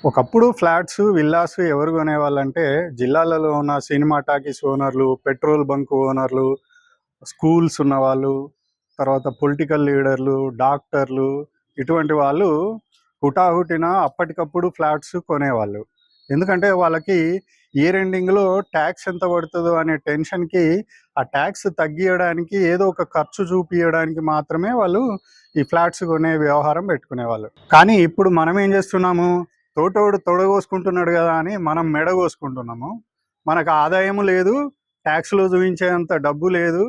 ఒకప్పుడు flats, villas ఎవరు కొనేవాళ్ళంటే, జిల్లాలలో ఉన్న సినిమా టాకీస్ ఓనర్లు, పెట్రోల్ బంక్ ఓనర్లు, స్కూల్స్ ఉన్నవాళ్ళు, తర్వాత పొలిటికల్ లీడర్లు, డాక్టర్లు ఇటువంటి వాళ్ళు హుటాహుటిన అప్పటికప్పుడు ఫ్లాట్స్ కొనేవాళ్ళు. ఎందుకంటే వాళ్ళకి ఇయర్ ఎండింగ్‌లో ట్యాక్స్ ఎంత పడుతదో అనే టెన్షన్‌కి ఆ ట్యాక్స్ తగ్గియడానికి ఏదో ఒక ఖర్చు చూపియడానికి మాత్రమే వాళ్ళు ఈ ఫ్లాట్స్ కొనే వ్యవహారం పెట్టుకునేవాళ్ళు. కానీ ఇప్పుడు మనం ఏం చేస్తున్నాము? తోటోడు తొడగోసుకుంటున్నాడు గదా అని మనం మెడ కోసుకుంటున్నాము. మనకు ఆదాయము లేదు, ట్యాక్స్‌లో చూయించేంత డబ్బు లేదు,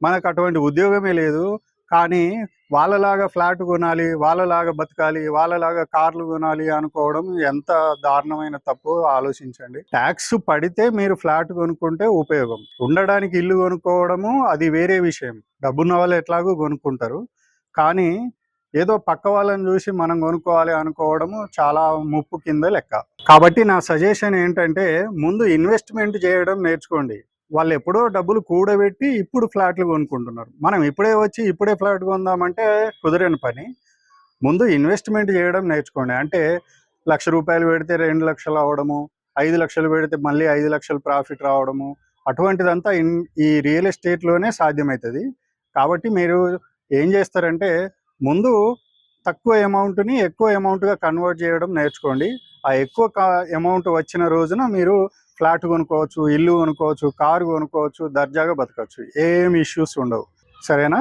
మనకు అటువంటి ఉద్యోగమే లేదు. కానీ వాళ్ళలాగా ఫ్లాట్ కొనాలి, వాళ్ళలాగా బతకాలి, వాళ్ళలాగా కార్లు కొనాలి అనుకోవడం ఎంత దారుణమైన తప్పో ఆలోచించండి. ట్యాక్స్ పడితే మీరు ఫ్లాట్ కొనుక్కుంటే ఉపయోగం. ఉండడానికి ఇల్లు కొనుక్కోవడము అది వేరే విషయం. డబ్బున్న వాళ్ళు ఎట్లాగో కొనుక్కుంటారు. కానీ ఏదో పక్క వాళ్ళని చూసి మనం కొనుక్కోవాలి అనుకోవడము చాలా ముప్పు కింద లెక్క. కాబట్టి నా సజెషన్ ఏంటంటే, ముందు ఇన్వెస్ట్మెంట్ చేయడం నేర్చుకోండి. వాళ్ళు ఎప్పుడో డబ్బులు కూడబెట్టి ఇప్పుడు ఫ్లాట్లు కొనుక్కుంటున్నారు. మనం ఇప్పుడే వచ్చి ఇప్పుడే ఫ్లాట్ కొందామంటే కుదరని పని. ముందు ఇన్వెస్ట్మెంట్ చేయడం నేర్చుకోండి. అంటే ₹1,00,000 పెడితే 2,00,000 అవ్వడము, 5,00,000 పెడితే మళ్ళీ 5,00,000 ప్రాఫిట్ రావడము, అటువంటిదంతా ఈ రియల్ ఎస్టేట్‌లోనే సాధ్యమవుతుంది. కాబట్టి మీరు ఏం చేస్తారంటే, ముందు తక్కువ అమౌంట్‌ని ఎక్కువ అమౌంట్‌గా కన్వర్ట్ చేయడం నేర్చుకోండి. ఆ ఎక్కువ అమౌంట్ వచ్చిన రోజున మీరు ఫ్లాట్ కొనుక్కోవచ్చు, ఇల్లు కొనుక్కోవచ్చు, కారు కొనుక్కోవచ్చు, దర్జాగా బతకచ్చు. ఏమి ఇష్యూస్ ఉండవు. సరేనా?